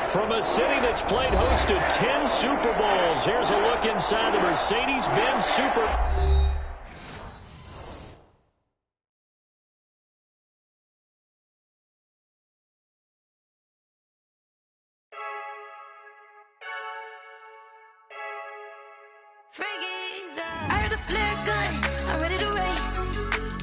From a city that's played host to 10 Super Bowls, here's a look inside the Mercedes-Benz Super. I heard a flare gun, I'm ready to race.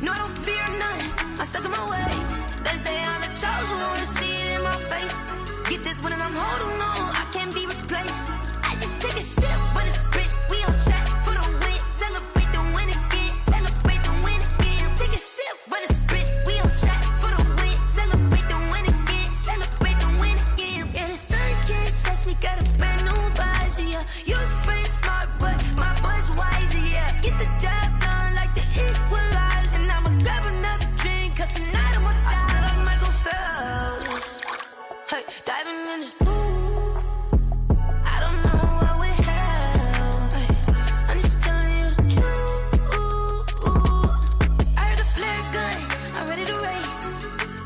No, I don't fear none, I'm stuck in my ways. They say I'm the chosen one, to see it in my face. Get this one and I'm holding on, I can't be replaced. I just take a sip when it's split, we on track for the win. Celebrate the win again, celebrate the win again. Take a sip when it's split, we on track for the win. Celebrate the win again, celebrate the win again. Yeah, the sun can't touch me, got a brand new visor, yeah. You're a friend smart, but my bud's wiser, yeah. Get the job done like the equalizer. And I'ma grab another drink, cause tonight I'ma die. I feel like Michael Phelps, hey, diving in this pool. I don't know what we have, hey, I'm just telling you the truth. I heard a flare gun, I'm ready to race.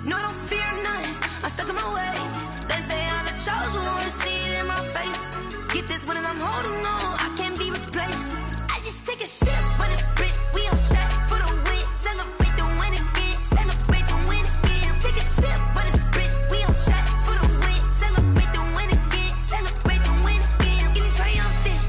No, I don't fear none, I'm stuck in my ways. They say I'm the chosen one, to see it in my face. Get this one and I'm holding on, I can't be replaced. I just take a sip when it's split, we on track for the win. Celebrate the win again, celebrate the win again. Take a sip when it's split, we on track for the win. Celebrate the win again, celebrate the win again. Get it triumphant,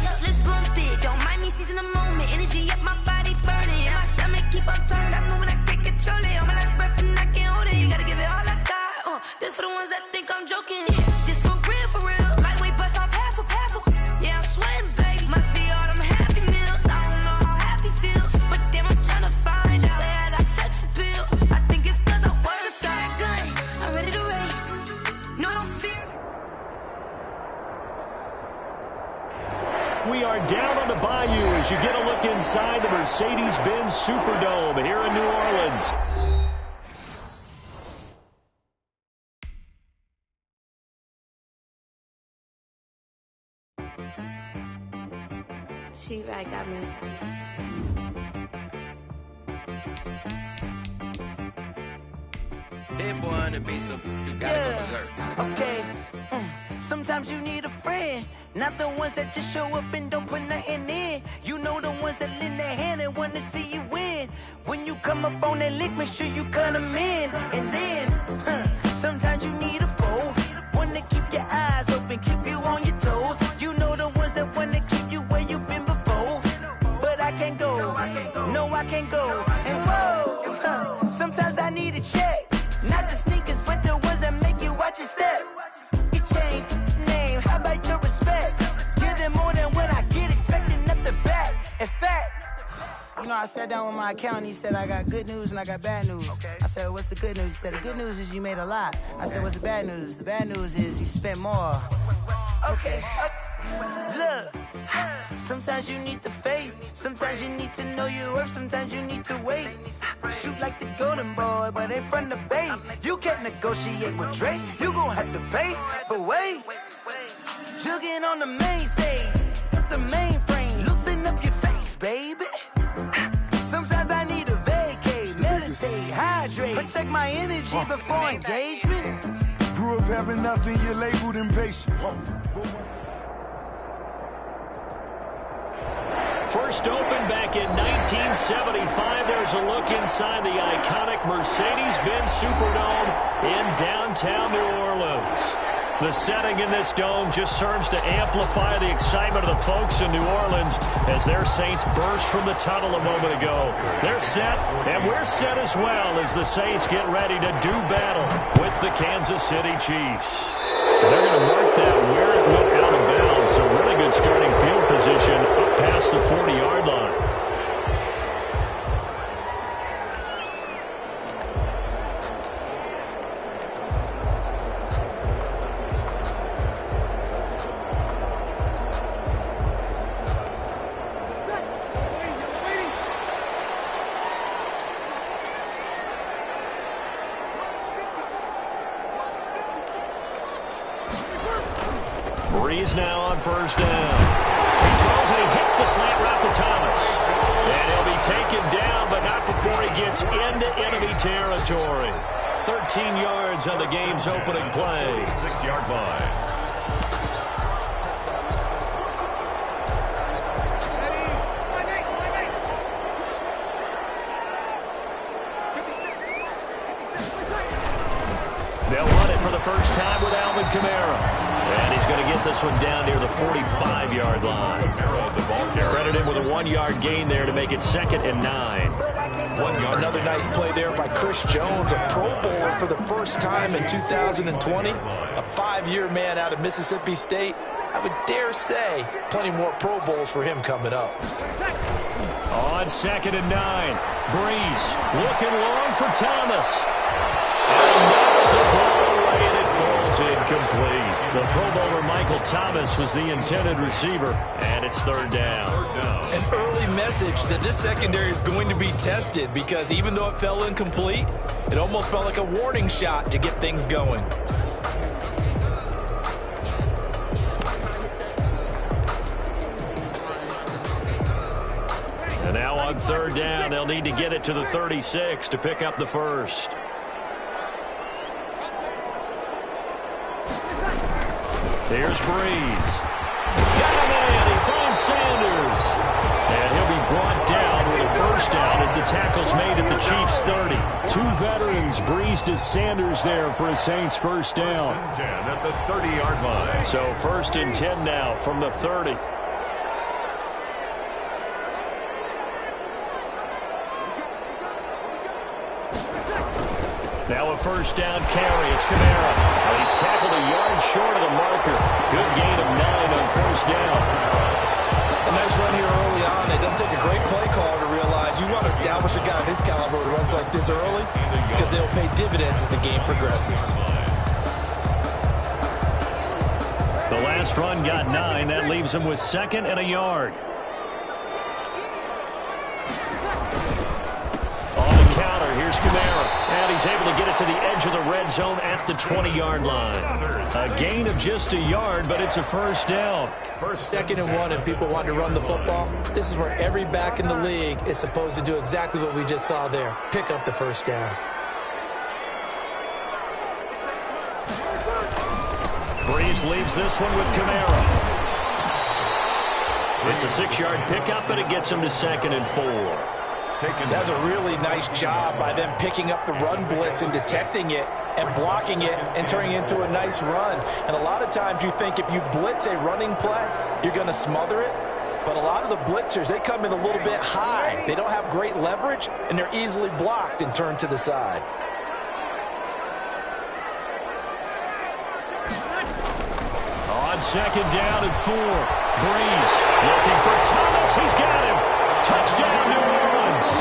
look, let's bump it. Don't mind me seizing the moment, energy up my body burning. And my stomach keep on turning, stop moving, I can't control it. On my last breath and I can't hold it, you gotta give it all I got. This for the ones that think I'm joking. This for real, lightweight bust off half a. Yeah, I'm sweating, baby. Must be all them happy meals. I don't know how happy feels, but damn, I'm trying to find out. Say I got sex appeal. I think it's cause I wear the flag gun. I'm ready to race. No, I don't fear. We are down on the bayou as you get a look inside the Mercedes-Benz Superdome here in New Orleans. She-Rag got me. Hit boy on the beat, so you gotta go berserk. Okay. Sometimes you need a friend, not the ones that just show up and don't put nothing in. You know the ones that lend their hand and want to see you win. When you come up on that lick, make sure you cut them in. And then, sometimes you need a foe, one to keep your eyes open, keep you on your toes. You know the ones that want to keep you where you've been before. But I can't go, no I can't go. And whoa, sometimes I need a check, not the sneakers, but the ones that make you watch your step. You change name, how about your respect? Give them more than what I get, expecting nothing back. In fact, you know, I sat down with my accountant, he said I got good news and I got bad news. I said, what's the good news? He said, the good news is you made a lot. I said, what's the bad news? The bad news is you spent more. Okay. Look, sometimes you need the faith, sometimes you need to know your worth, sometimes you need to wait. Shoot like the golden boy, but ain't from the bay. You can't negotiate with Drake, you gon' have to pay. But wait, jugging on the main stage, the mainframe, loosen up your face, baby. Sometimes I need a vacate, meditate, hydrate, protect my energy before engagement. Grew up having nothing, you're labeled impatient. First opened back in 1975, there's a look inside the iconic Mercedes-Benz Superdome in downtown New Orleans. The setting in this dome just serves to amplify the excitement of the folks in New Orleans as their Saints burst from the tunnel a moment ago. They're set, and we're set as well as the Saints get ready to do battle with the Kansas City Chiefs. They're going to mark that where it went out of bounds, so really good starting field position up past the 40-yard line. Breeze now on first down. He throws and he hits the slant route to Thomas. And he'll be taken down, but not before he gets into enemy territory. 13 yards on the game's opening play. 6-yard line. And he's going to get this one down near the 45-yard line. Credited with a 1-yard gain there to make it 2nd and 9. 1 yard. Another nice play there by Chris Jones, a Pro Bowler for the first time in 2020. A 5-year man out of Mississippi State. I would dare say plenty more Pro Bowls for him coming up. On 2nd and 9, Breeze looking long for Thomas. And knocks the ball away, and it falls incomplete. The Pro Bowler Michael Thomas was the intended receiver, and it's 3rd down. An early message that this secondary is going to be tested, because even though it fell incomplete, it almost felt like a warning shot to get things going. And now on 3rd down, they'll need to get it to the 36 to pick up the first. Here's Breeze. Got him in. He finds Sanders. And he'll be brought down with a first down as the tackle's made at the Chiefs' 30. 2 veterans, Breeze to Sanders there for a Saints first down. 10 at the 30-yard line. So 1st and 10 now from the 30. Now a first down carry. It's Kamara. He's tackled a yard short of the marker. Good gain of 9 on first down. A nice run here early on. It doesn't take a great play caller to realize you want to establish a guy of his caliber who runs like this early, because they'll pay dividends as the game progresses. The last run got 9. That leaves him with 2nd and a yard. On the counter, here's Kamara. And he's able to get it to the edge of the red zone at the 20-yard line. A gain of just a yard, but it's a first down. 2nd and 1, and people want to run the football. This is where every back in the league is supposed to do exactly what we just saw there. Pick up the first down. Breeze leaves this one with Kamara. It's a 6-yard pickup, and it gets him to 2nd and 4. That's a really nice job by them picking up the run blitz and detecting it and blocking it and turning it into a nice run. And a lot of times you think if you blitz a running play, you're going to smother it. But a lot of the blitzers, they come in a little bit high. They don't have great leverage, and they're easily blocked and turned to the side. On 2nd down and 4, Breeze looking for Thomas. He's got him. Touchdown, New Orleans.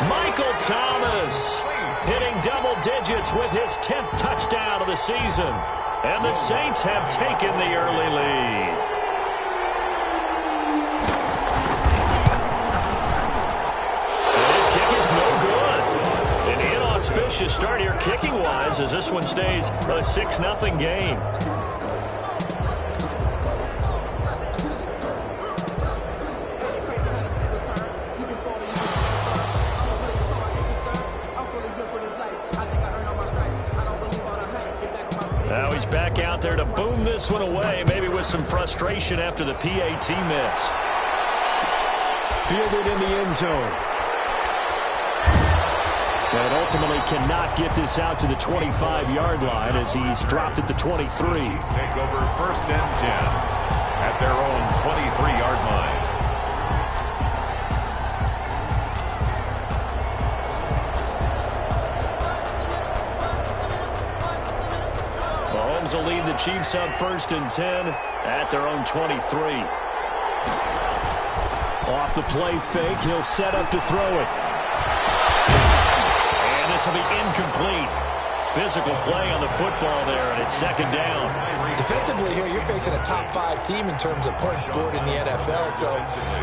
Michael Thomas hitting double digits with his 10th touchdown of the season. And the Saints have taken the early lead. And his kick is no good. An inauspicious start here kicking-wise as this one stays a 6-0 game. Now he's back out there to boom this one away, maybe with some frustration after the PAT miss. Fielded in the end zone. But ultimately cannot get this out to the 25-yard line as he's dropped at the 23. Chiefs take over 1st and 10 at their own 23-yard line. Mahomes will lead the Chiefs up 1st and 10 at their own 23. Off the play fake, he'll set up to throw it. And this will be incomplete. Physical play on the football there, and it's 2nd down. Defensively here, you're facing a top-5 team in terms of points scored in the NFL. So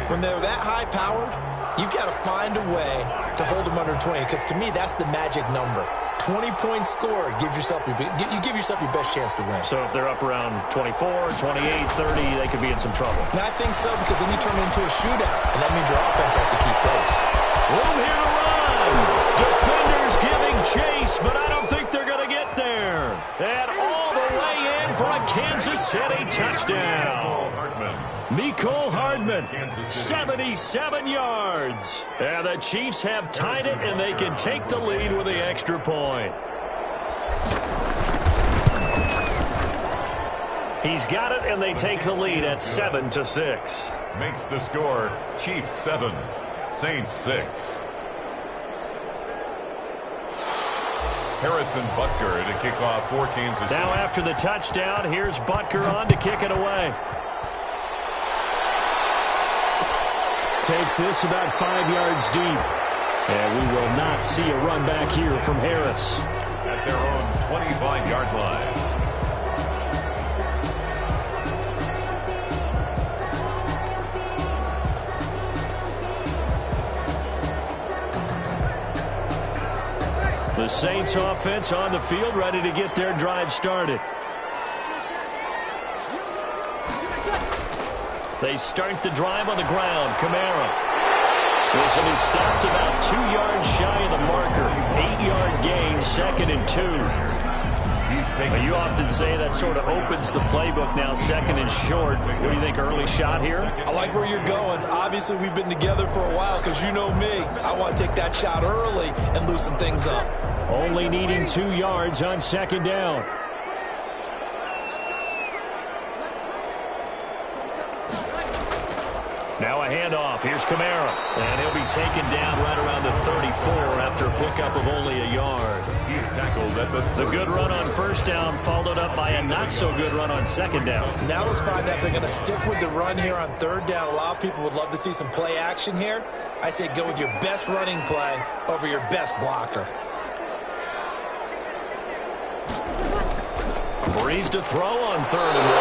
when they're that high-powered, you've got to find a way to hold them under 20, because to me, that's the magic number. 20 points scored gives yourself you give yourself your best chance to win. So if they're up around 24, 28, 30, they could be in some trouble. And I think so, because then you turn it into a shootout, and that means your offense has to keep pace. Room here to run. Defenders giving chase, but I don't think they're going to get there. And all the way in for a Kansas City touchdown. Mecole Hardman, 77 yards. And the Chiefs have tied it, and they can take the lead with the extra point. He's got it, and they take the lead at 7-6. Makes the score Chiefs 7, Saints 6. Harrison Butker to kick off for Kansas City. Now after the touchdown, here's Butker on to kick it away. Takes this about 5 yards deep. And we will not see a run back here from Harris. At their own 25-yard line. The Saints offense on the field, ready to get their drive started. They start the drive on the ground. Kamara. This will be stopped about 2 yards shy of the marker. 8-yard gain, 2nd and 2. You often say that sort of opens the playbook now, 2nd and short. What do you think, early shot here? I like where you're going. Obviously, we've been together for a while because you know me. I want to take that shot early and loosen things up. Only needing 2 yards on 2nd down. Now a handoff. Here's Kamara. And he'll be taken down right around the 34 after a pickup of only a yard. He's tackled at the good run on 1st down followed up by a not-so-good run on 2nd down. Now let's find out if they're going to stick with the run here on 3rd down. A lot of people would love to see some play action here. I say go with your best running play over your best blocker. Breeze to throw on 3rd and 1.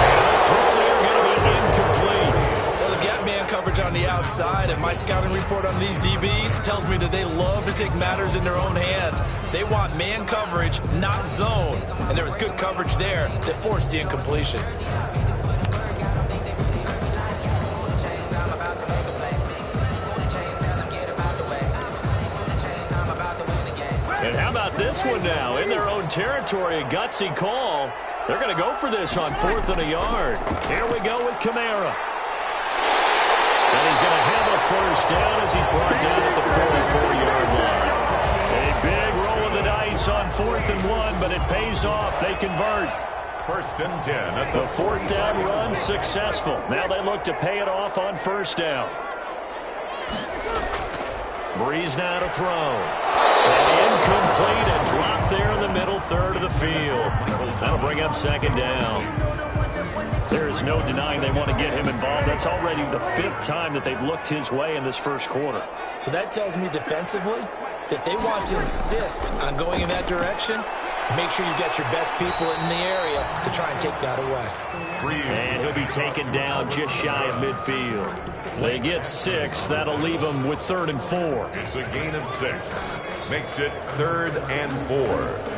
And the throw there going to be incomplete. Well, they've got man coverage on the outside, and my scouting report on these DBs tells me that they love to take matters in their own hands. They want man coverage, not zone. And there was good coverage there that forced the incompletion. And how about this one now? In their own territory, a gutsy call. They're going to go for this on 4th and a yard. Here we go with Kamara. And he's going to have a 1st down as he's brought down at the 44-yard line. A big roll of the dice on 4th and 1, but it pays off. They convert. 1st and 10 at the 4th down run successful. Now they look to pay it off on 1st down. Breeze now to throw. And incomplete, a drop there in the middle 3rd of the field. That'll bring up 2nd down. There is no denying they want to get him involved. That's already the 5th time that they've looked his way in this 1st quarter. So that tells me defensively that they want to insist on going in that direction. Make sure you get your best people in the area to try and take that away. And he'll be taken down just shy of midfield. They get 6. That'll leave them with 3rd and 4. It's a gain of 6. Makes it 3rd and 4.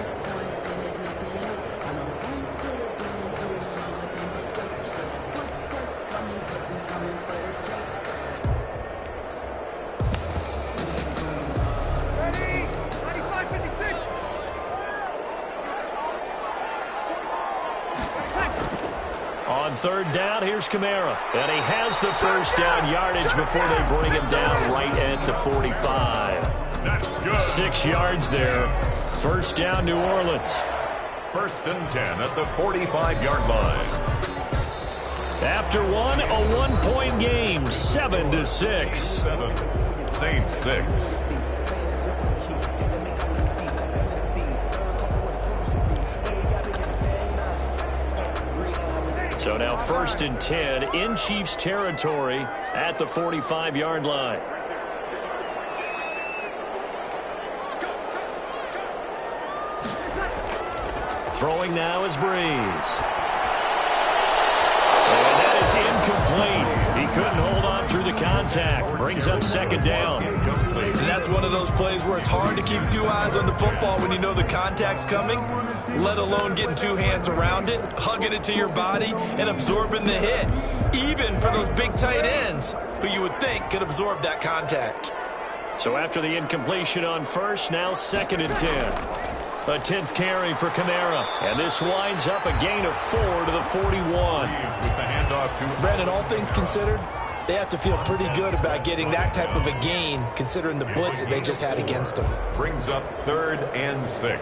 On 3rd down, here's Kamara. And he has the 1st down yardage before they bring him down right at the 45. That's good. 6 yards there. 1st down, New Orleans. 1st and 10 at the 45-yard line. After one, a 1-point game, 7-6. 7, Saints 6. So now 1st and 10 in Chiefs territory at the 45-yard line. Throwing now is Breeze. And that is incomplete. He couldn't hold on through the contact. Brings up 2nd down. And that's one of those plays where it's hard to keep 2 eyes on the football when you know the contact's coming, let alone getting 2 hands around it, hugging it to your body, and absorbing the hit. Even for those big tight ends who you would think could absorb that contact. So after the incompletion on 1st, now 2nd and 10. A 10th carry for Kamara. And this winds up a gain of 4 to the 41. With the handoff to Brandon, all things considered, they have to feel pretty good about getting that type of a gain, considering the blitz that they just had against them. Brings up 3rd and 6.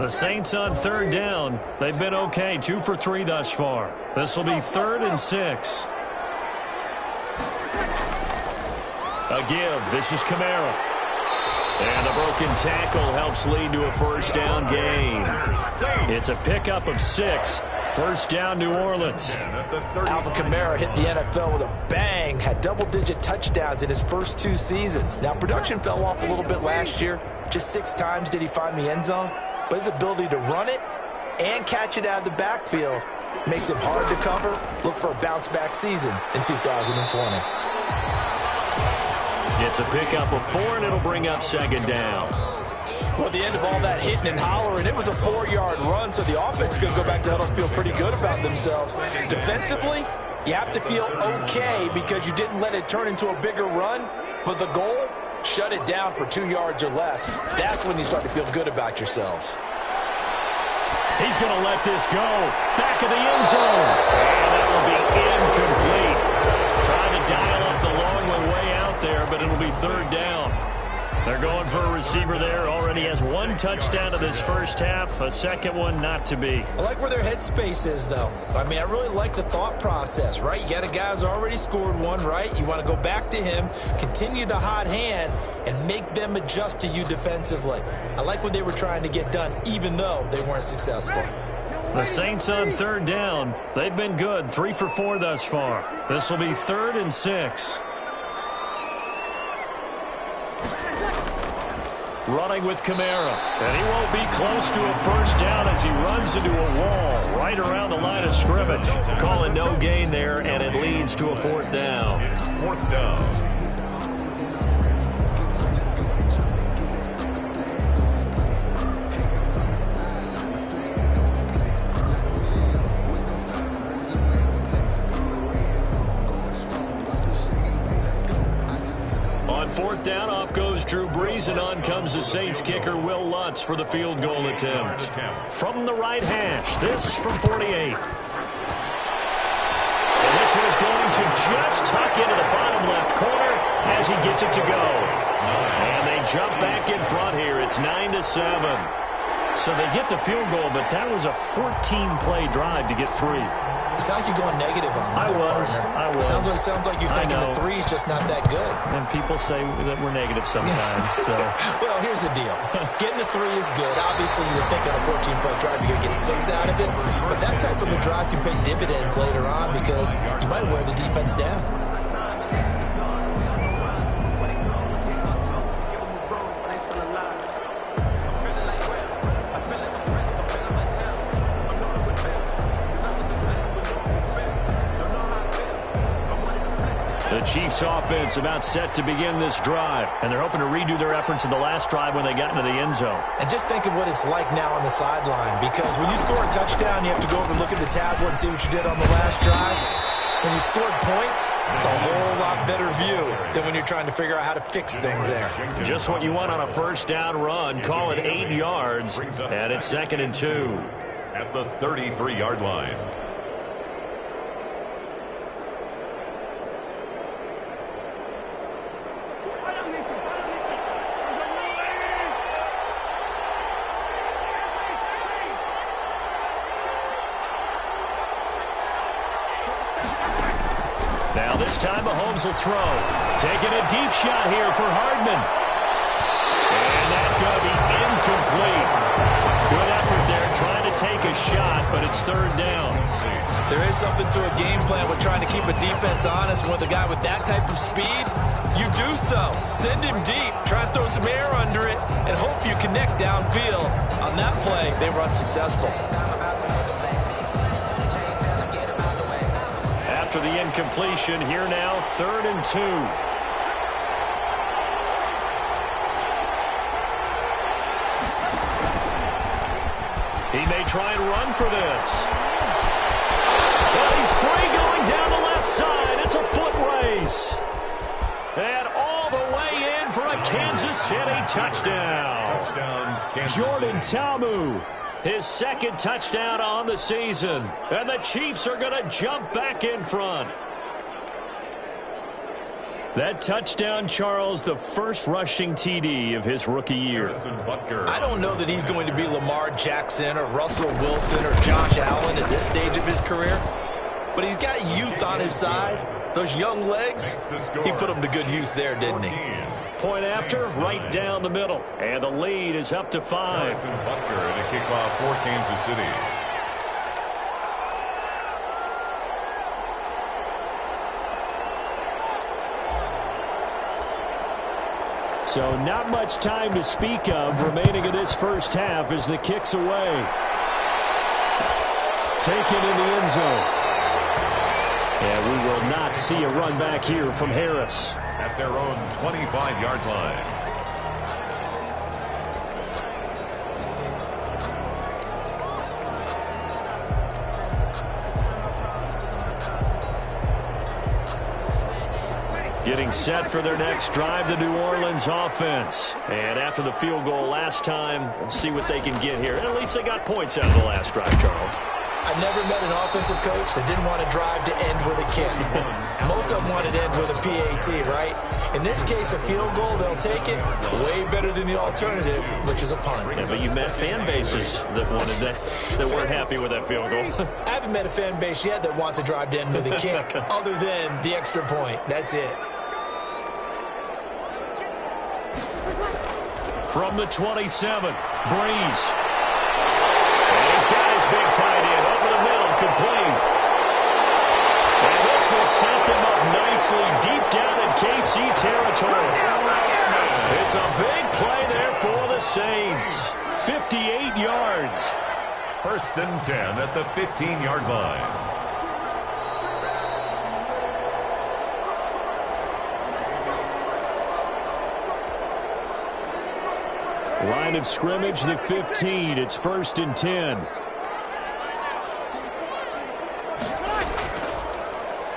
The Saints on third down. They've been okay, 2 for 3 thus far. This will be 3rd and 6. A give. This is Kamara. And the broken tackle helps lead to a first down gain. It's a pickup of 6. First down, New Orleans. Alvin Kamara hit the NFL with a bang, had double-digit touchdowns in his first 2 seasons. Now, production fell off a little bit last year. Just 6 times did he find the end zone. But his ability to run it and catch it out of the backfield makes him hard to cover. Look for a bounce-back season in 2020. It's a pickup of 4, and it'll bring up second down. Well, at the end of all that hitting and hollering, it was a 4-yard run, so the offense is going to go back to huddle and feel pretty good about themselves. Defensively, you have to feel okay because you didn't let it turn into a bigger run, but the goal, shut it down for 2 yards or less. That's when you start to feel good about yourselves. He's going to let this go. Back of the end zone. And that will be incomplete. Trying to dial up the long one way out there, but it'll be 3rd down. They're going for a receiver there. Already has 1 touchdown in this first half. A second one not to be. I like where their headspace is, though. I mean, I really like the thought process, right? You got a guy who's already scored 1, right? You want to go back to him, continue the hot hand, and make them adjust to you defensively. I like what they were trying to get done, even though they weren't successful. The Saints on 3rd down. They've been good. 3 for 4 thus far. This will be 3rd and 6. Running with Kamara. And he won't be close to a first down as he runs into a wall right around the line of scrimmage. Calling no gain there, and it leads to a 4th down. 4th down. On 4th down, off goes Drew Brees, and on comes the Saints kicker Will Lutz for the field goal attempt. From the right hash, this from 48. And this one is going to just tuck into the bottom left corner as he gets it to go. And they jump back in front here. It's 9-7. So they get the field goal, but that was a 14-play drive to get 3. You sound like you're going negative on me. I was. Sounds like you're thinking the 3 is just not that good. And people say that we're negative sometimes. So. Well, here's the deal. Getting the 3 is good. Obviously, you would think on a 14-play drive you're going to get 6 out of it. But that type of a drive can pay dividends later on because you might wear the defense down. The Chiefs offense about set to begin this drive, and they're hoping to redo their efforts in the last drive when they got into the end zone. And just think of what it's like now on the sideline, because when you score a touchdown, you have to go over and look at the tablet and see what you did on the last drive. When you scored points, it's a whole lot better view than when you're trying to figure out how to fix things there. Just what you want on a first down run. Call it 8 yards, and it's 2nd and 2. At the 33-yard line. Now this time Mahomes will throw. Taking a deep shot here for Hardman. And that's going to be incomplete. Good effort there trying to take a shot, but it's 3rd down. There is something to a game plan with trying to keep a defense honest. With a guy with that type of speed, you do so. Send him deep. Try and throw some air under it and hope you connect downfield. On that play, they were unsuccessful. After the incompletion, here now, 3rd and 2. He may try and run for this. Well, he's free going down the left side. It's a foot race. And all the way in for a Kansas City touchdown. Jordan Ta'amu. His 2nd touchdown on the season. And the Chiefs are going to jump back in front. That touchdown, Charles, the first rushing TD of his rookie year. I don't know that he's going to be Lamar Jackson or Russell Wilson or Josh Allen at this stage of his career, but he's got youth on his side. Those young legs, he put them to good use there, didn't he? Point after, right down the middle. And the lead is up to 5. Butker in a kickoff for Kansas City. So not much time to speak of remaining in this first half as the kick's away. Taken in the end zone. And we will not see a run back here from Harris. At their own 25-yard line. Getting set for their next drive, the New Orleans offense. And after the field goal last time, we'll see what they can get here. And at least they got points out of the last drive, Charles. I never met an offensive coach that didn't want to drive to end with a kick. Most of them wanted to end with a PAT, right? In this case, a field goal, they'll take it. Way better than the alternative, which is a punt. Yeah, but you met fan bases that wanted that weren't happy with that field goal. I haven't met a fan base yet that wants to drive to end with a kick, other than the extra point. That's it. From the 27, Breeze. And he's got his big tight end over the middle, complete. And this will set them up nicely deep down in KC territory. It's a big play there for the Saints. 58 yards. 1st and 10 at the 15-yard line. Line of scrimmage, the 15. It's 1st and 10.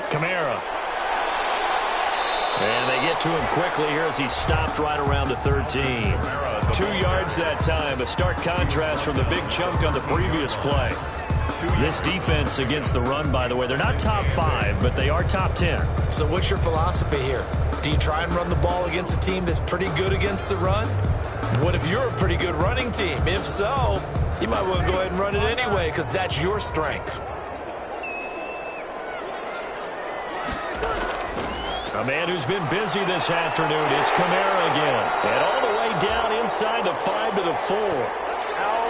Kamara. And they get to him quickly here as he stopped right around the 13. 2 yards that time. A stark contrast from the big chunk on the previous play. This defense against the run, by the way, they're not top 5, but they are top 10. So what's your philosophy here? Do you try and run the ball against a team that's pretty good against the run? What if you're a pretty good running team? If so, you might want to go ahead and run it anyway because that's your strength. A man who's been busy this afternoon, it's Kamara again. And all the way down inside the 5 to the 4.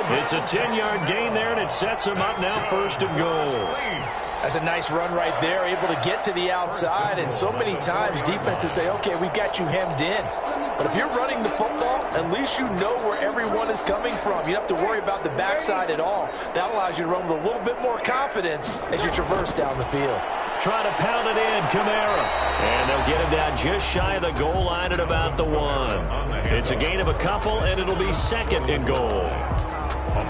It's a 10-yard gain there, and it sets him up now 1st and goal. That's a nice run right there, able to get to the outside. And so many times defenses say, okay, we've got you hemmed in. But if you're running the football, at least you know where everyone is coming from. You don't have to worry about the backside at all. That allows you to run with a little bit more confidence as you traverse down the field. Try to pound it in, Kamara. And they'll get him down just shy of the goal line at about the 1. It's a gain of a couple, and it'll be 2nd and goal.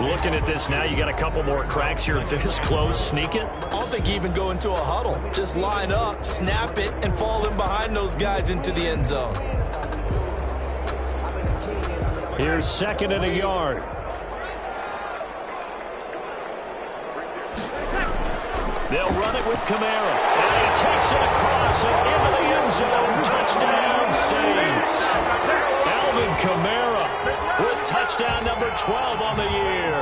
Looking at this now, you got a couple more cracks here this close. Sneak it. I don't think you even go into a huddle. Just line up, snap it, and fall in behind those guys into the end zone. Here's 2nd and a yard. They'll run it with Kamara. And he takes it across and into the end zone. Touchdown, Saints. Alvin Kamara with touchdown number 12 on the year.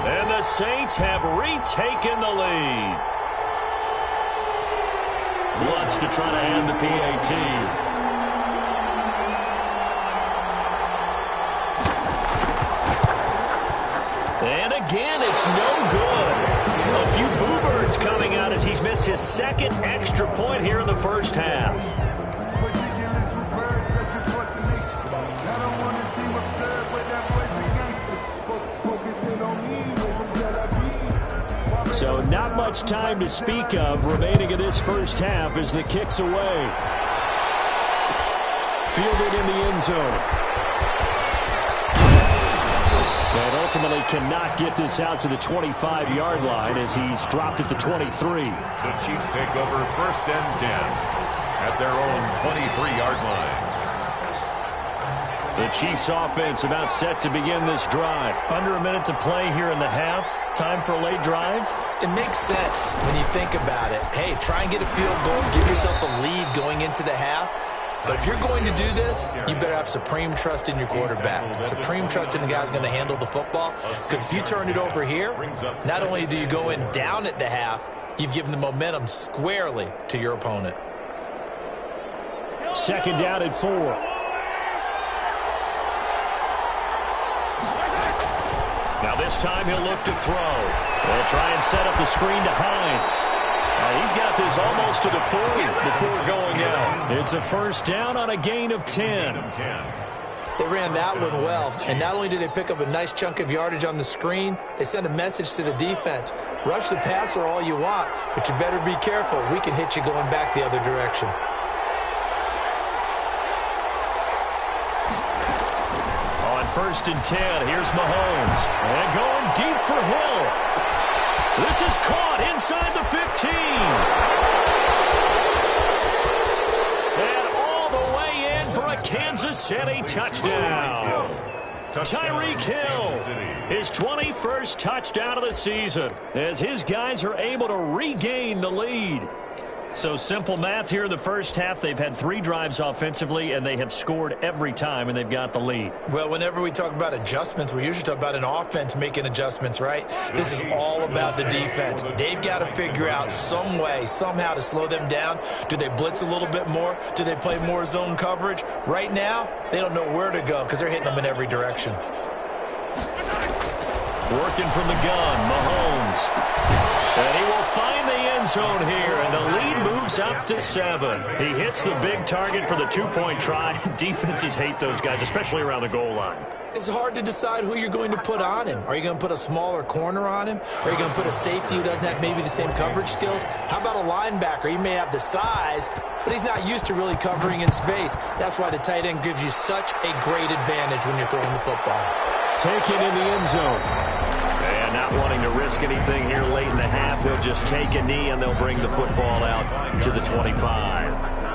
And the Saints have retaken the lead. Wants to try to end the PAT. And again, it's no good. A few boo-birds coming out as he's missed his 2nd extra point here in the first half. So not much time to speak of remaining in this first half as the kick's away. Fielded in the end zone. And ultimately cannot get this out to the 25-yard line as he's dropped at the 23. The Chiefs take over 1st and 10 at their own 23-yard line. The Chiefs offense about set to begin this drive. Under a minute to play here in the half. Time for a late drive. It makes sense when you think about it. Hey, try and get a field goal, give yourself a lead going into the half. But if you're going to do this, you better have supreme trust in your quarterback. Supreme trust in the guy who's going to handle the football. Because if you turn it over here, not only do you go in down at the half, you've given the momentum squarely to your opponent. Second down at 4. Now this time he'll look to throw. They'll try and set up the screen to Hines. He's got this almost to the 40 before going out. It's a first down on a gain of 10. They ran that one well, and not only did they pick up a nice chunk of yardage on the screen, they sent a message to the defense. Rush the passer all you want, but you better be careful. We can hit you going back the other direction. On 1st and 10, here's Mahomes. And going deep for Hill. This is caught inside the 15. And all the way in for a Kansas City touchdown. Tyreek Hill, his 21st touchdown of the season, as his guys are able to regain the lead. So simple math here in the first half. They've had 3 drives offensively, and they have scored every time, and they've got the lead. Well, whenever we talk about adjustments, we usually talk about an offense making adjustments, right? This is all about the defense. They've got to figure out some way, somehow to slow them down. Do they blitz a little bit more? Do they play more zone coverage? Right now, they don't know where to go because they're hitting them in every direction. Working from the gun, Mahomes. And he will find the end zone here, and the lead moves up to 7. He hits the big target for the 2-point try. Defenses hate those guys, especially around the goal line. It's hard to decide who you're going to put on him. Are you going to put a smaller corner on him? Are you going to put a safety who doesn't have maybe the same coverage skills? How about a linebacker? He may have the size, but he's not used to really covering in space. That's why the tight end gives you such a great advantage when you're throwing the football. Taken in the end zone. And not wanting to risk anything here late in the half, he'll just take a knee, and they'll bring the football out to the 25.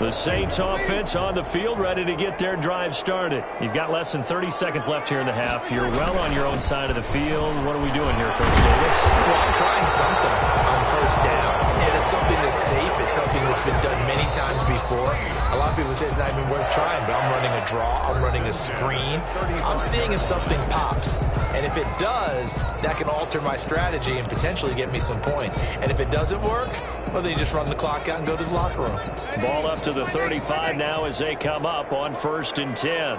The Saints offense on the field, ready to get their drive started. You've got less than 30 seconds left here in the half. You're well on your own side of the field. What are we doing here, Coach Davis? Well, I'm trying something on first down. And it's something that's safe. It's something that's been done many times before. A lot of people say it's not even worth trying, but I'm running a draw. I'm running a screen. I'm seeing if something pops. And if it does, that can alter my strategy and potentially get me some points. And if it doesn't work, well, then you just run the clock out and go to the locker room. Ball up to the 35 now as they come up on 1st and 10.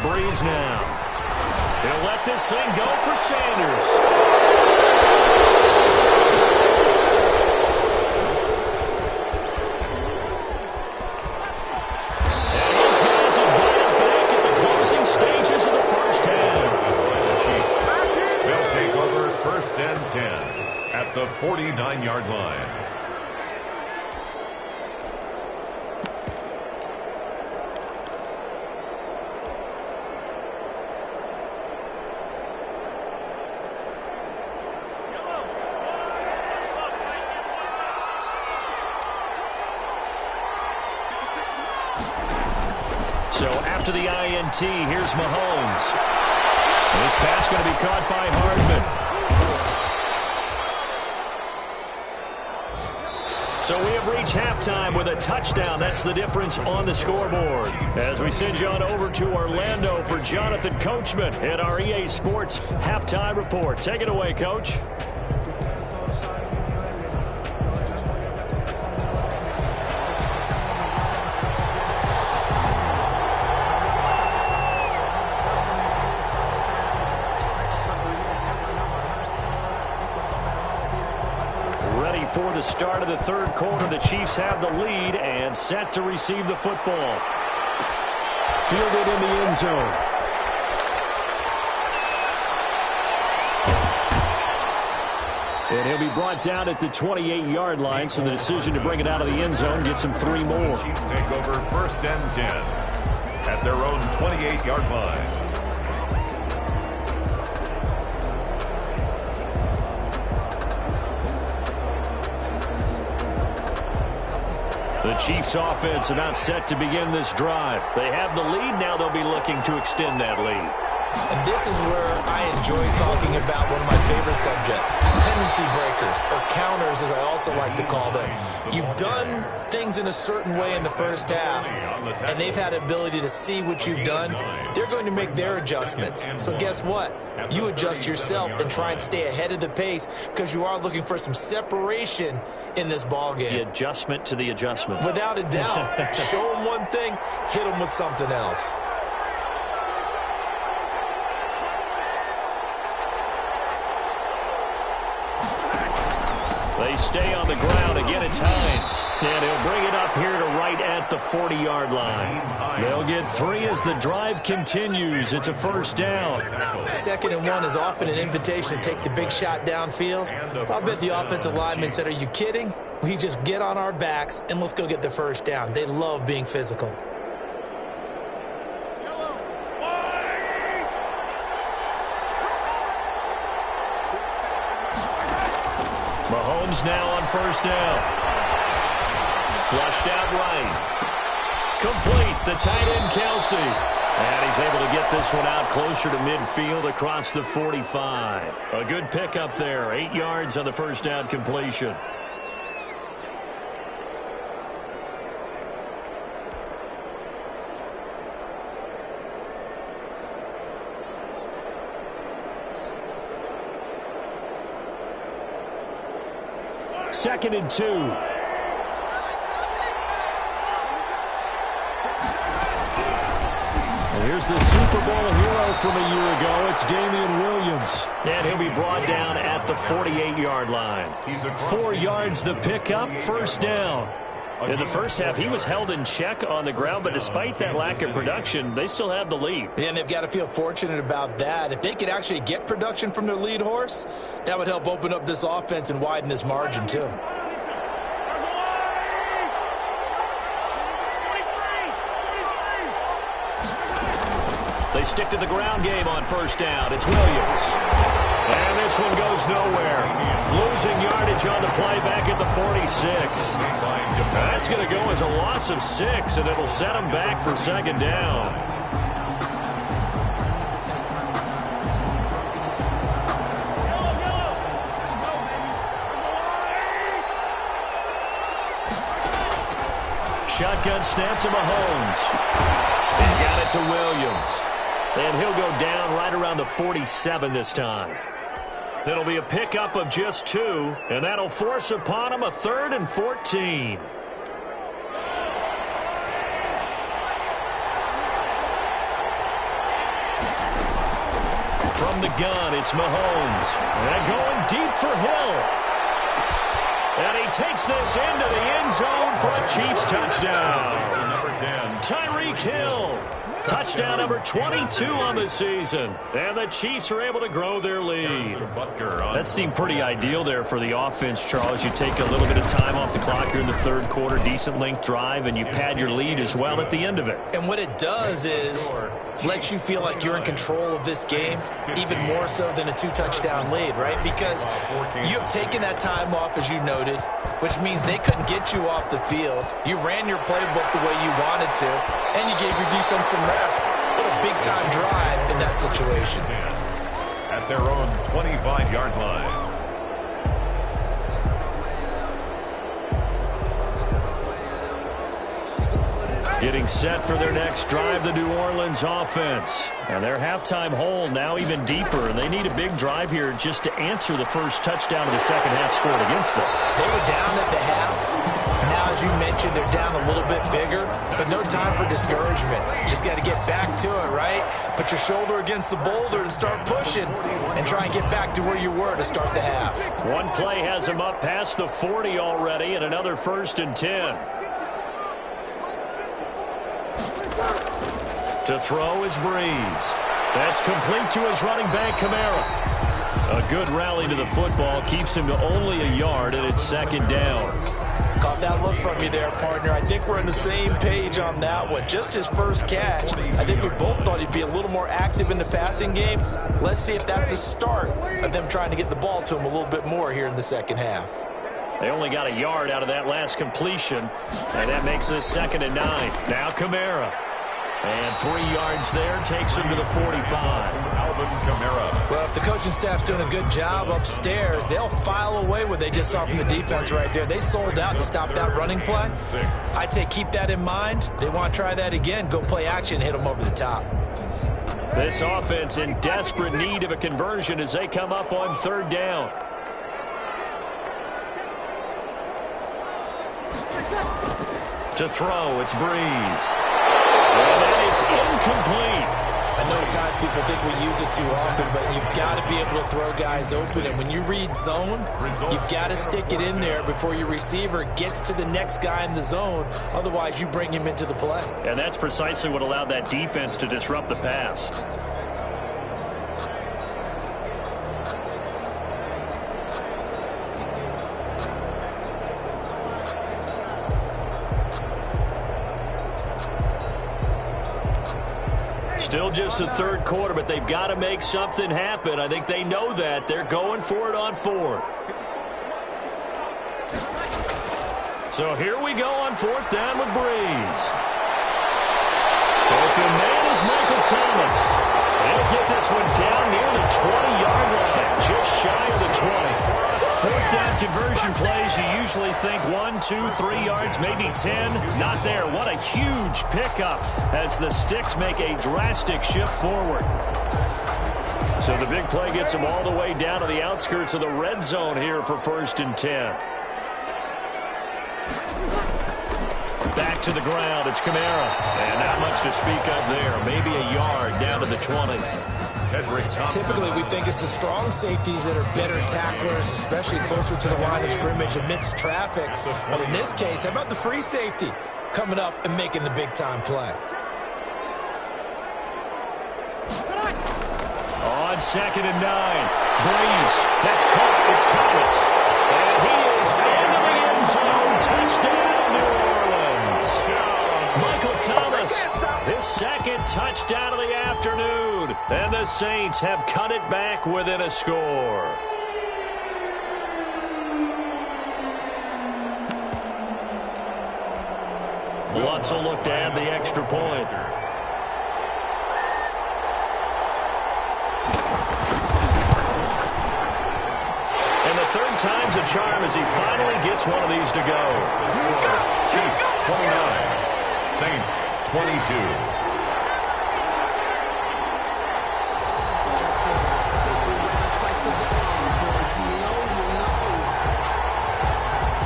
Breeze now. He'll let this thing go for Sanders. Stages of the first half. They'll take over 1st and 10 at the 49-yard line. So after the INT, here's Mahomes. This pass going to be caught by Hardman. So we have reached halftime with a touchdown. That's the difference on the scoreboard. As we send you on over to Orlando for Jonathan Coachman at our EA Sports Halftime Report. Take it away, Coach. For the start of the third quarter, the Chiefs have the lead and set to receive the football. Fielded in the end zone. And he'll be brought down at the 28-yard line, so the decision to bring it out of the end zone gets him 3 more. Chiefs take over 1st and 10 at their own 28-yard line. The Chiefs offense about set to begin this drive. They have the lead. Now they'll be looking to extend that lead. And this is where I enjoy talking about one of my favorite subjects, tendency breakers, or counters as I also like to call them. You've done things in a certain way in the first half, and they've had the ability to see what you've done. They're going to make their adjustments. So guess what? You adjust yourself and try and stay ahead of the pace because you are looking for some separation in this ball game. The adjustment to the adjustment. Without a doubt. Show them one thing, hit them with something else. They stay on the ground. Again, it's Hines. And he'll bring it up here to right at the 40-yard line. They'll get 3 as the drive continues. It's a first down. 2nd and 1 is often an invitation to take the big shot downfield. I bet the offensive lineman said, are you kidding? We just get on our backs and let's go get the first down. They love being physical. Mahomes now on first down. Flushed out right. Complete. The tight end, Kelsey. And he's able to get this one out closer to midfield across the 45. A good pickup there. 8 yards on the first down completion. Second and 2. And here's the Super Bowl hero from a year ago. It's Damian Williams. And he'll be brought down at the 48-yard line. 4 yards the pickup, first down. In the first half, he was held in check on the ground, but despite that lack of production, they still have the lead. Yeah, and they've got to feel fortunate about that. If they could actually get production from their lead horse, that would help open up this offense and widen this margin, too. They stick to the ground game on first down. It's Williams. And this one goes nowhere. Losing yardage on the play back at the 46. That's going to go as a loss of 6, and it'll set them back for second down. Shotgun snap to Mahomes. He's got it to Williams. And he'll go down right around the 47 this time. It'll be a pickup of just 2, and that'll force upon him a 3rd and 14. From the gun, it's Mahomes. And going deep for Hill. And he takes this into the end zone for a Chiefs touchdown. Number 10. Tyreek Hill. Touchdown number 22 on the season. And the Chiefs are able to grow their lead. That seemed pretty ideal there for the offense, Charles. You take a little bit of time off the clock here in the third quarter, decent length drive, and you pad your lead as well at the end of it. And what it does is let you feel like you're in control of this game, even more so than a 2-touchdown lead, right? Because you have taken that time off, as you noted, which means they couldn't get you off the field. You ran your playbook the way you wanted to, and you gave your defense some rest. What a big-time drive in that situation. At their own 25-yard line. Getting set for their next drive, the New Orleans offense. And their halftime hole now even deeper, and they need a big drive here just to answer the first touchdown of the second half scored against them. They were down at the half. Now, as you mentioned, they're down a little bit bigger, but no time for discouragement. Just got to get back to it, right? Put your shoulder against the boulder and start pushing and try and get back to where you were to start the half. One play has them up past the 40 already, and another 1st and 10. To throw is Breeze. That's complete to his running back, Kamara. A good rally to the football keeps him to only a yard, and it's second down. Caught that look from you there, partner. I think we're on the same page on that one. Just his first catch. I think we both thought he'd be a little more active in the passing game. Let's see if that's the start of them trying to get the ball to him a little bit more here in the second half. They only got a yard out of that last completion, and that makes this 2nd and 9. Now Kamara. And 3 yards there, takes him to the 45. Alvin Kamara. Well, if the coaching staff's doing a good job upstairs, they'll file away what they just saw from the defense right there. They sold out to stop that running play. I'd say keep that in mind. They want to try that again. Go play action, hit them over the top. This offense in desperate need of a conversion as they come up on 3rd down. To throw, it's Breeze. And that is incomplete. I know at times people think we use it too often, but you've got to be able to throw guys open. And when you read zone, you've got to stick it in there before your receiver gets to the next guy in the zone. Otherwise, you bring him into the play. And that's precisely what allowed that defense to disrupt the pass. Still just the 3rd quarter, but they've got to make something happen. I think they know that. They're going for it on 4th. So here we go on 4th down with Breeze. Open man is Michael Thomas. They'll get this one down near the 20-yard line, just shy of the 20. 4th down conversion plays, you usually think 1, 2, 3 yards, maybe 10. Not there. What a huge pickup as the Sticks make a drastic shift forward. So the big play gets them all the way down to the outskirts of the red zone here for 1st and 10. Back to the ground. It's Kamara. And not much to speak of there. Maybe a yard down to the 20. Typically, we think it's the strong safeties that are better tacklers, especially closer to the line of scrimmage amidst traffic. But in this case, how about the free safety coming up and making the big-time play? On 2nd and 9. Breeze. That's caught. It's Thomas. And he is into the end zone. Touchdown, New Orleans. Michael Thomas, his 2nd touchdown of the afternoon. And the Saints have cut it back within a score. Lutz will look to add the extra point. And the 3rd time's a charm as he finally gets one of these to go. Chiefs 29, Saints 22.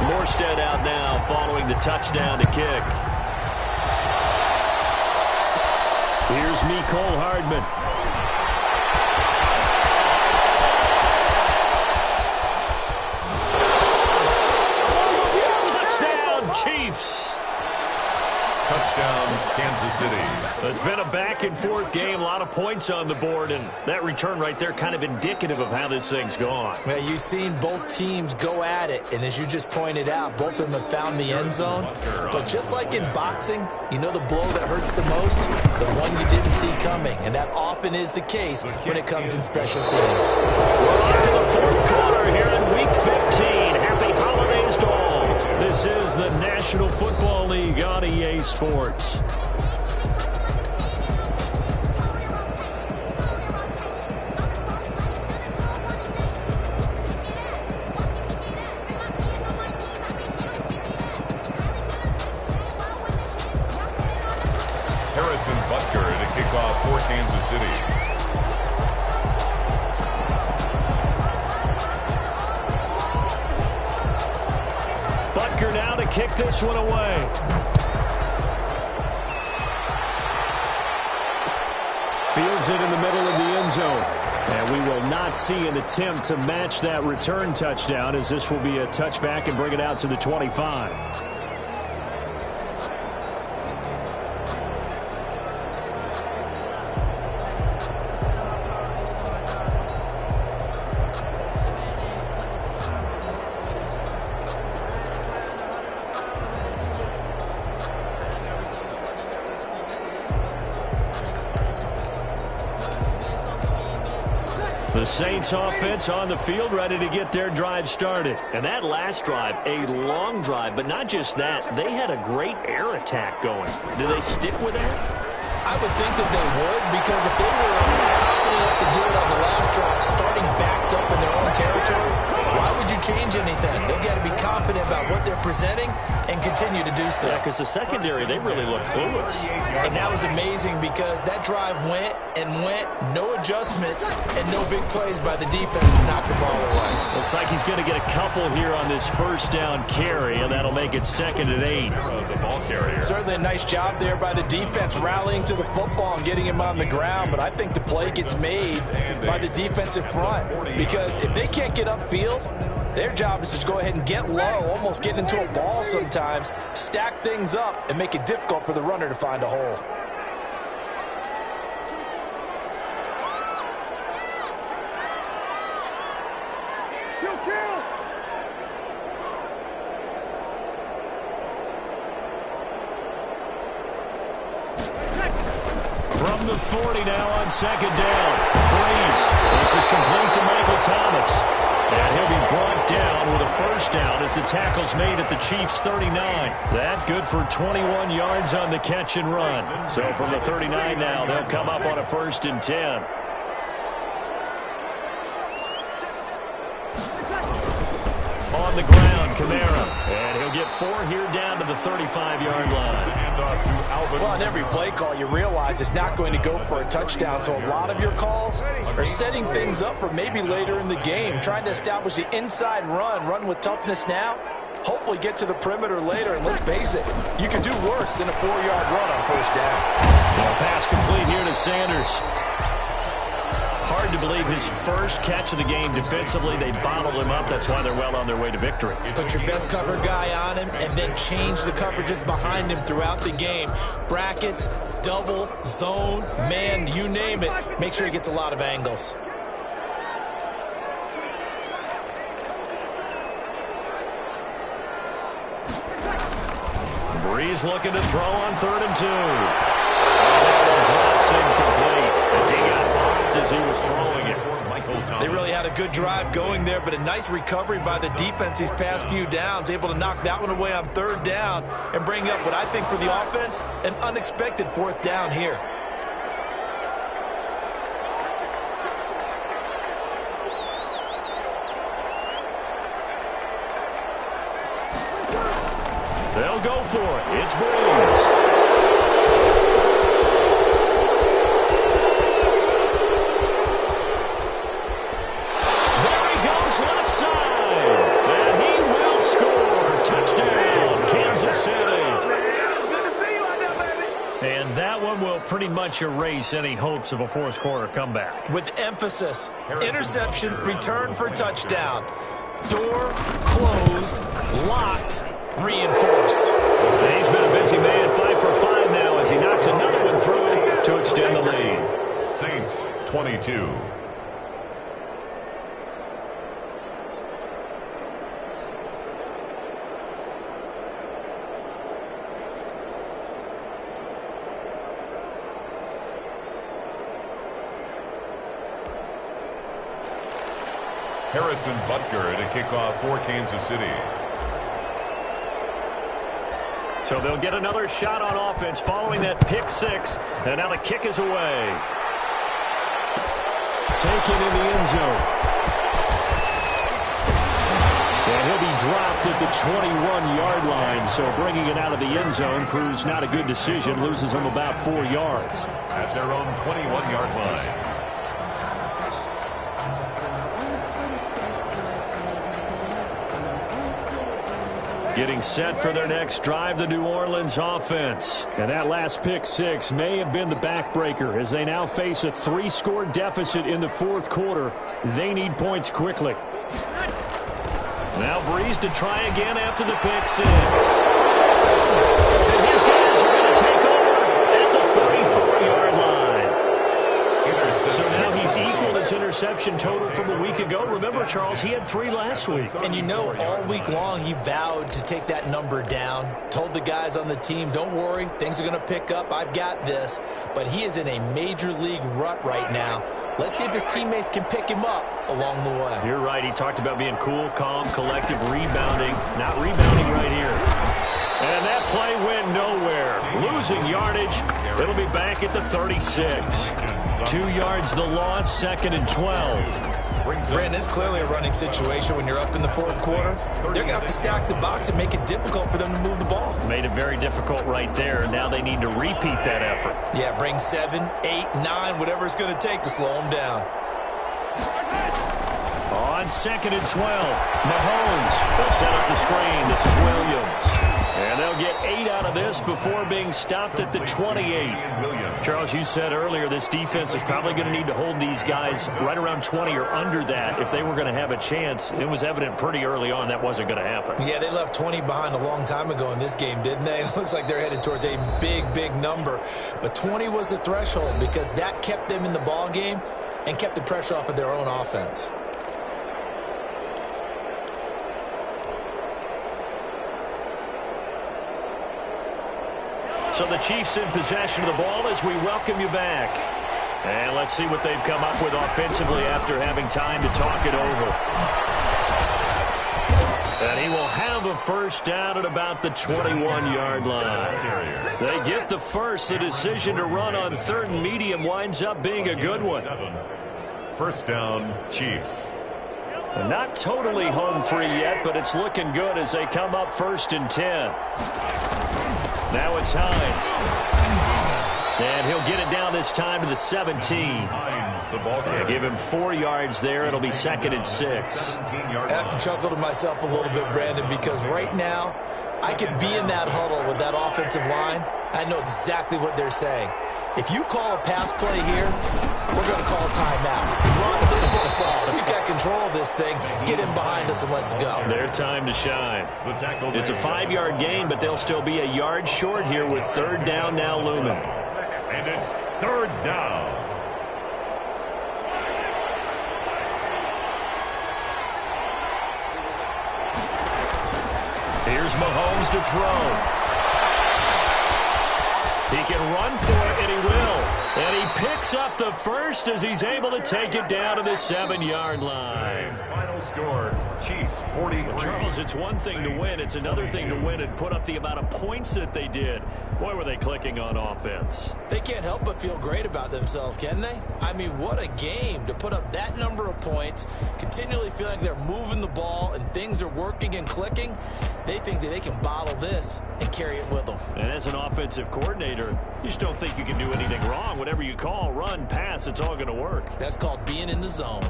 Morstead out now following the touchdown to kick. Here's Mecole Hardman. Touchdown, Chiefs. Touchdown, Kansas City. It's been a back-and-forth game, a lot of points on the board, and that return right there kind of indicative of how this thing's gone. Yeah, you've seen both teams go at it, and as you just pointed out, both of them have found the end zone. But just like in boxing, you know the blow that hurts the most? The one you didn't see coming, and that often is the case when it comes in special teams. We're on to the 4th quarter here in Week 15. Happy holidays to all. This is the National Football League on EA Sports. Harrison Butker at a kickoff for Kansas City. Butker now to kick this one away. Fields it in the middle of the end zone. And we will not see an attempt to match that return touchdown, as this will be a touchback and bring it out to the 25. The Saints offense on the field, ready to get their drive started. And that last drive, a long drive, but not just that. They had a great air attack going. Do they stick with that? I would think that they would, because if they were confident enough to do it on the last drive, starting backed up in their own territory, why would you change anything? They've got to be confident about what they're presenting and continue to do so. Yeah, because the secondary, they really look clueless. And that was amazing because that drive went and went, no adjustments, and no big plays by the defense to knock the ball away. Looks like he's going to get a couple here on this first down carry, and that'll make it 2nd and 8. The ball carrier. Certainly a nice job there by the defense, rallying to the football and getting him on the ground, but I think the play gets made by the defensive front, because if they can't get upfield, their job is to go ahead and get low, almost get into a ball sometimes, stack things up, and make it difficult for the runner to find a hole. From the 40 now on 2nd down. Breeze. This is complete to Michael Thomas. And he'll be brought down with a first down as the tackle's made at the Chiefs' 39. That good for 21 yards on the catch and run. So from the 39 now, they'll come up on a 1st and 10. On the ground, Kamara. And he'll get 4 here down to the 35-yard line. Well, on every play call, you realize it's not going to go for a touchdown, so a lot of your calls are setting things up for maybe later in the game, trying to establish the inside run with toughness now, hopefully get to the perimeter later, and let's face it, you can do worse than a 4-yard run on 1st down. Well, pass complete here to Sanders. Hard to believe his first catch of the game defensively. They bottled him up. That's why they're well on their way to victory. Put your best cover guy on him and then change the coverages behind him throughout the game. Brackets, double, zone, man, you name it. Make sure he gets a lot of angles. Breeze looking to throw on 3rd and 2. And drops incomplete as he got popped as he was throwing it. They really had a good drive going there, but a nice recovery by the defense these past few downs, able to knock that one away on 3rd down and bring up what I think for the offense, an unexpected 4th down here. They'll go for it. It's Breeze. There he goes left side. And he will score. Touchdown, Kansas City. And that one will pretty much erase any hopes of a 4th quarter comeback. With emphasis, interception, return for touchdown. Door closed, locked, reinforced. He's been a busy man, 5 for 5 now as he knocks another one through to extend the lead. Saints 22. Harrison Butker to kick off for Kansas City. So they'll get another shot on offense following that pick 6. And now the kick is away. Taken in the end zone. And he'll be dropped at the 21-yard line. So bringing it out of the end zone proves not a good decision. Loses him about 4 yards. At their own 21-yard line. Getting set for their next drive, the New Orleans offense. And that last pick 6 may have been the backbreaker as they now face a 3-score deficit in the 4th quarter. They need points quickly. Now Breeze to try again after the pick 6. And his guys are going to take over at the 34-yard line. So now he's equaled his interception reception total from a week ago. Remember, Charles, he had 3 last week. And you know, all week long, he vowed to take that number down. Told the guys on the team, don't worry, things are going to pick up. I've got this. But he is in a major league rut right now. Let's see if his teammates can pick him up along the way. You're right. He talked about being cool, calm, collective, rebounding. Not rebounding right here. And that play went nowhere. Losing yardage. It'll be back at the 36. 2 yards the loss, 2nd and 12. Brandon, it's clearly a running situation when you're up in the 4th quarter. They're going to have to stack the box and make it difficult for them to move the ball. Made it very difficult right there, and now they need to repeat that effort. Yeah, bring 7, 8, 9, whatever it's going to take to slow them down. On 2nd and 12, Mahomes will set up the screen. This is Williams. And they'll get 8 out of this before being stopped at the 28. Charles, you said earlier this defense is probably going to need to hold these guys right around 20 or under that if they were going to have a chance. It was evident pretty early on that wasn't going to happen. Yeah, they left 20 behind a long time ago in this game, didn't they? It looks like they're headed towards a big, big number. But 20 was the threshold because that kept them in the ball game and kept the pressure off of their own offense. So the Chiefs in possession of the ball as we welcome you back. And let's see what they've come up with offensively after having time to talk it over. And he will have a first down at about the 21-yard line. They get the first. The decision to run on 3rd and medium winds up being a good one. First down, Chiefs. Not totally home free yet, but it's looking good as they come up 1st and 10. Now it's Hines. And he'll get it down this time to the 17. Give him 4 yards there. It'll be 2nd and 6. I have to chuckle to myself a little bit, Brandon, because right now I could be in that huddle with that offensive line. I know exactly what they're saying. If you call a pass play here, we're going to call a timeout. Run the football. We've got control of this thing. Get in behind us and let's go. Their time to shine. It's a 5-yard gain, but they'll still be a yard short here with 3rd down now looming. And it's 3rd down. Here's Mahomes to throw. He can run for it, and he will. And he picks up the first as he's able to take it down to the 7-yard line. Final score, Chiefs 43. Well, Charles, it's one thing to win. It's another thing to win and put up the amount of points that they did. Boy, were they clicking on offense. They can't help but feel great about themselves, can they? I mean, what a game to put up that number of points, continually feeling like they're moving the ball and things are working and clicking. They think that they can bottle this and carry it with them. And as an offensive coordinator, you just don't think you can do anything wrong. Whatever you call, run, pass, it's all going to work. That's called being in the zone.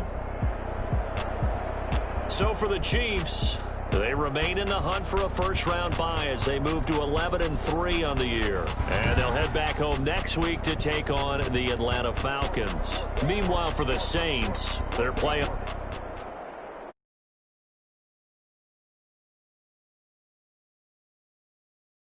So for the Chiefs, they remain in the hunt for a first-round bye as they move to 11-3 on the year. And they'll head back home next week to take on the Atlanta Falcons. Meanwhile, for the Saints, they're playing